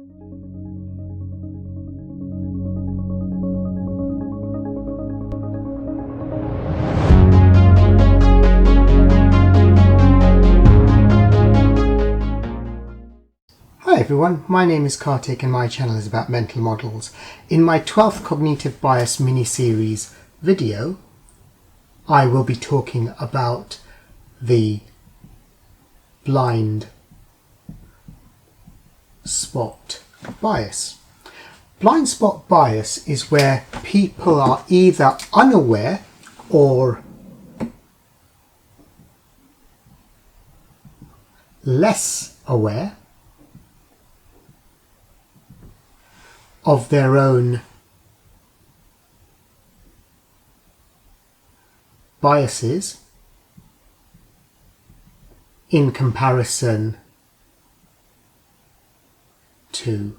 Hi everyone, my name is Kartik and my channel is about mental models. In my 12th Cognitive Bias mini-series video, I will be talking about the blind spot bias. Blind spot bias is where people are either unaware or less aware of their own biases in comparison to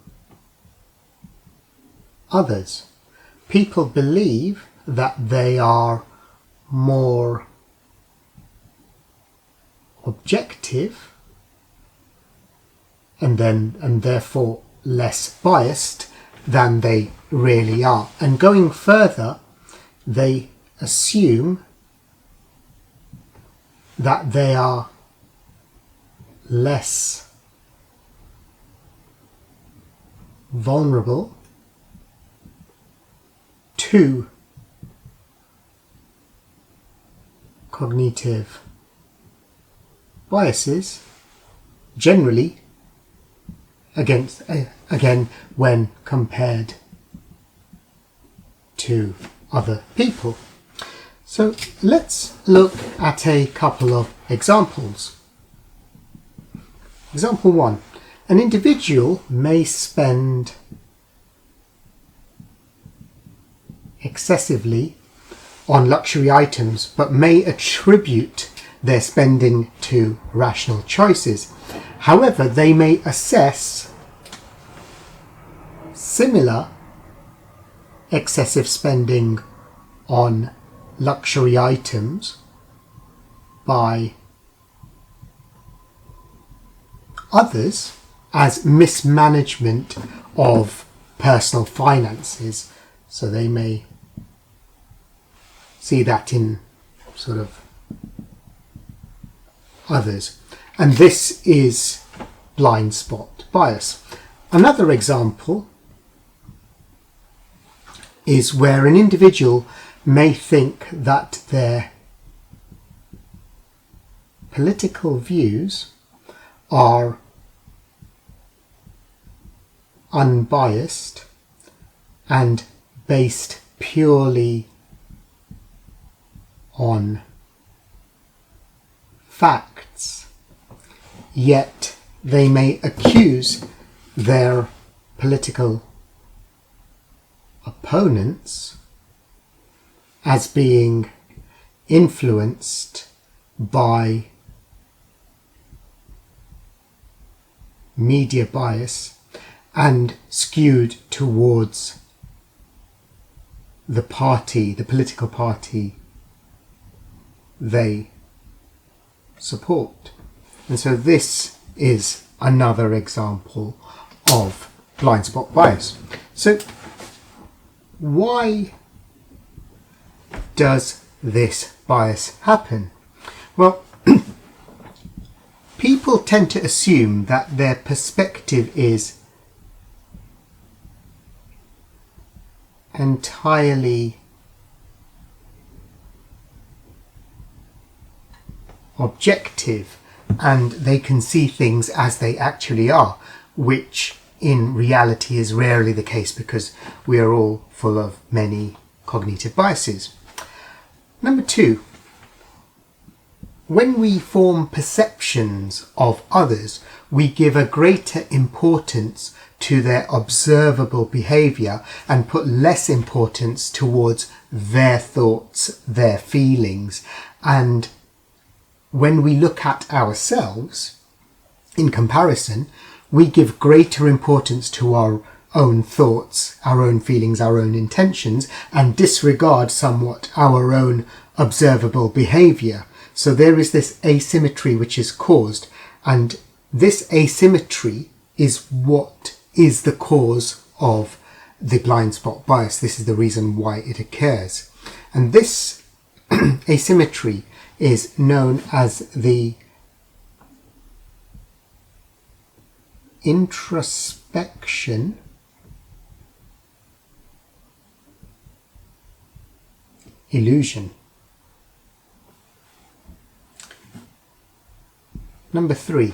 others. People believe that they are more objective and therefore less biased than they really are. And going further, they assume that they are less vulnerable to cognitive biases generally again when compared to other people. So let's look at a couple of examples. Example 1. An individual may spend excessively on luxury items but may attribute their spending to rational choices. However, they may assess similar excessive spending on luxury items by others as mismanagement of personal finances. So they may see that in sort of others. And this is blind spot bias. Another example is where an individual may think that their political views are unbiased and based purely on facts, yet they may accuse their political opponents as being influenced by media bias and skewed towards the political party they support. And so this is another example of blind spot bias. So why does this bias happen? Well, people tend to assume that their perspective is entirely objective and they can see things as they actually are, which in reality is rarely the case because we are all full of many cognitive biases. Number 2, when we form perceptions of others, we give a greater importance to their observable behaviour and put less importance towards their thoughts, their feelings. And when we look at ourselves, in comparison, we give greater importance to our own thoughts, our own feelings, our own intentions, and disregard somewhat our own observable behaviour. So there is this asymmetry which is caused, and this asymmetry is what is the cause of the blind spot bias. This is the reason why it occurs. And this asymmetry is known as the introspection illusion. Number 3.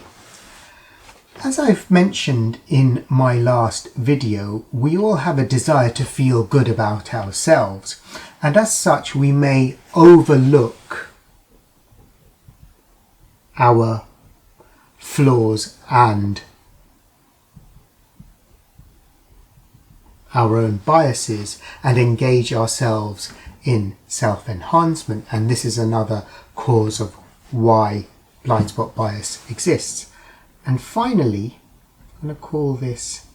As I've mentioned in my last video, we all have a desire to feel good about ourselves, and as such we may overlook our flaws and our own biases and engage ourselves in self-enhancement, and this is another cause of why blind spot bias exists. And finally, I'm going to call this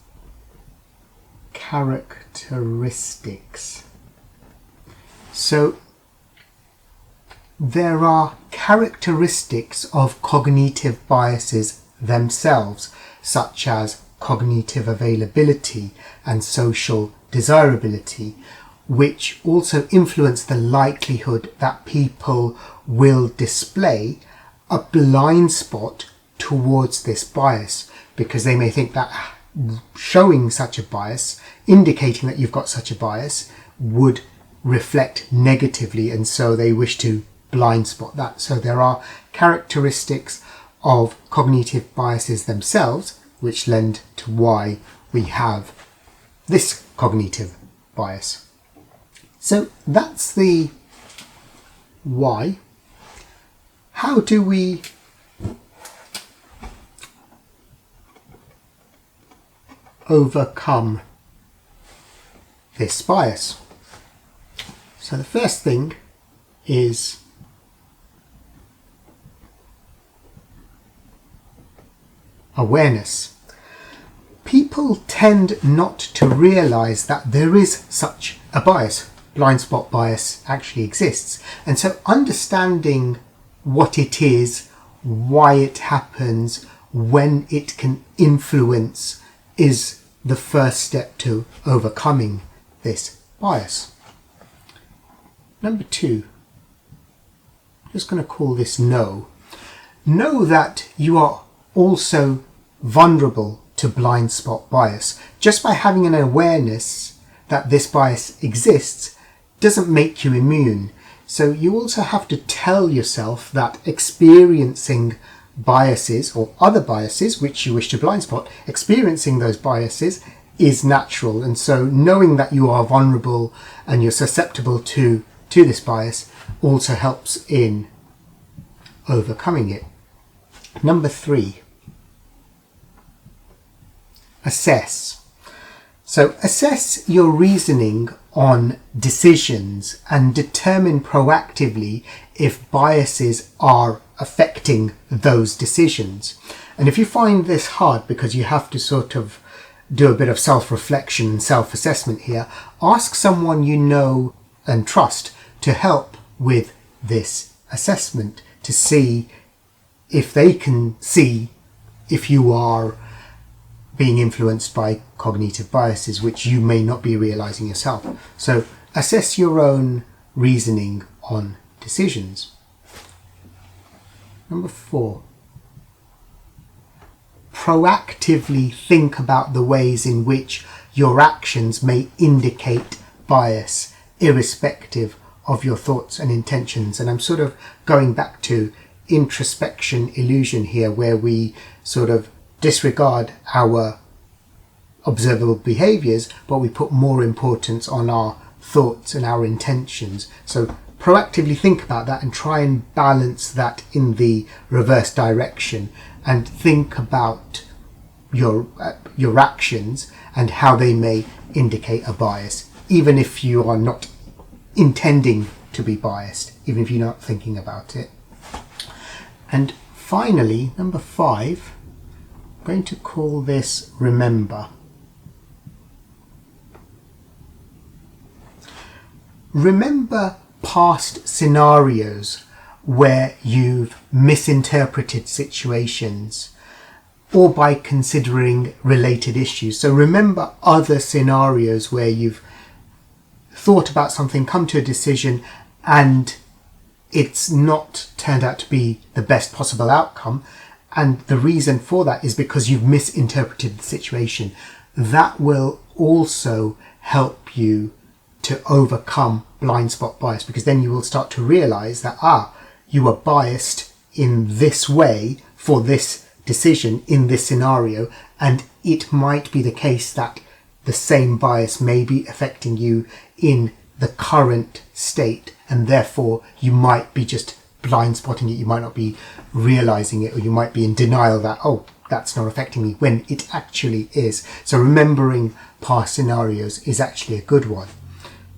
characteristics. So there are characteristics of cognitive biases themselves, such as cognitive availability and social desirability, which also influence the likelihood that people will display a blind spot towards this bias, because they may think that showing such a bias, indicating that you've got such a bias, would reflect negatively, and so they wish to blind spot that. So there are characteristics of cognitive biases themselves which lend to why we have this cognitive bias. So that's the why. How do we overcome this bias? So the first thing is awareness. People tend not to realize that there is such a bias. Blind spot bias actually exists, and so understanding what it is, why it happens, when it can influence is the first step to overcoming this bias. Number 2, I'm just going to call this know. Know that you are also vulnerable to blind spot bias. Just by having an awareness that this bias exists doesn't make you immune. So you also have to tell yourself that experiencing biases or other biases which you wish to blind spot, experiencing those biases is natural, and so knowing that you are vulnerable and you're susceptible to this bias also helps in overcoming it. Number 3, assess. So assess your reasoning on decisions and determine proactively if biases are affecting those decisions. And if you find this hard because you have to sort of do a bit of self-reflection and self-assessment here, ask someone you know and trust to help with this assessment, to see if they can see if you are being influenced by cognitive biases which you may not be realizing yourself. So assess your own reasoning on decisions. Number 4, proactively think about the ways in which your actions may indicate bias, irrespective of your thoughts and intentions. And I'm sort of going back to introspection illusion here, where we sort of disregard our observable behaviors, but we put more importance on our thoughts and our intentions. So proactively think about that and try and balance that in the reverse direction, and think about your actions and how they may indicate a bias, even if you are not intending to be biased, even if you're not thinking about it. And finally, number 5, I'm going to call this remember. Remember past scenarios where you've misinterpreted situations or by considering related issues. So remember other scenarios where you've thought about something, come to a decision, and it's not turned out to be the best possible outcome. And the reason for that is because you've misinterpreted the situation. That will also help you to overcome blind spot bias, because then you will start to realize that, you were biased in this way for this decision in this scenario, and it might be the case that the same bias may be affecting you in the current state, and therefore you might be just blind spotting it, you might not be realizing it, or you might be in denial that, that's not affecting me, when it actually is. So remembering past scenarios is actually a good one.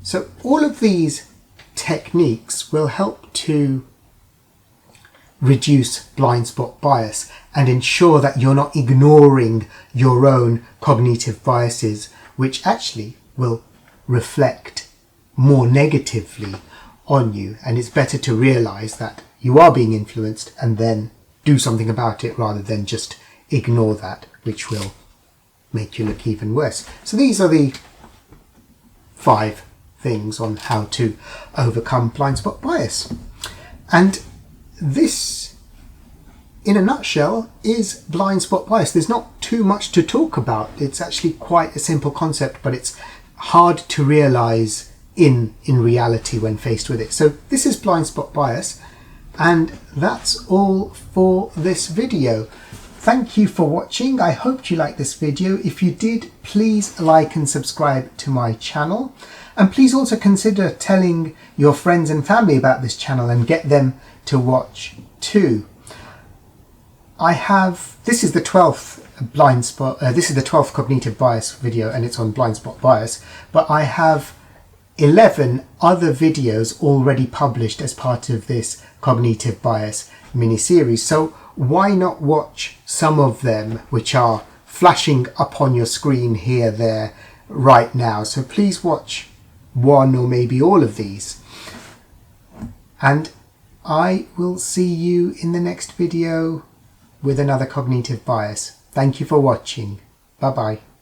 So all of these techniques will help to reduce blind spot bias and ensure that you're not ignoring your own cognitive biases, which actually will reflect more negatively on you. And it's better to realize that you are being influenced and then do something about it, rather than just ignore that, which will make you look even worse. So these are the 5 things on how to overcome blind spot bias. And this, in a nutshell, is blind spot bias. There's not too much to talk about. It's actually quite a simple concept, but it's hard to realize in reality when faced with it. So this is blind spot bias, and that's all for this video. Thank you for watching. I hope you liked this video. If you did, please like and subscribe to my channel. And please also consider telling your friends and family about this channel and get them to watch too. This is the 12th this is the 12th cognitive bias video, and it's on blind spot bias, but I have 11 other videos already published as part of this cognitive bias mini-series. So why not watch some of them, which are flashing up on your screen here, there, right now. So please watch one or maybe all of these. And I will see you in the next video with another cognitive bias. Thank you for watching. Bye bye.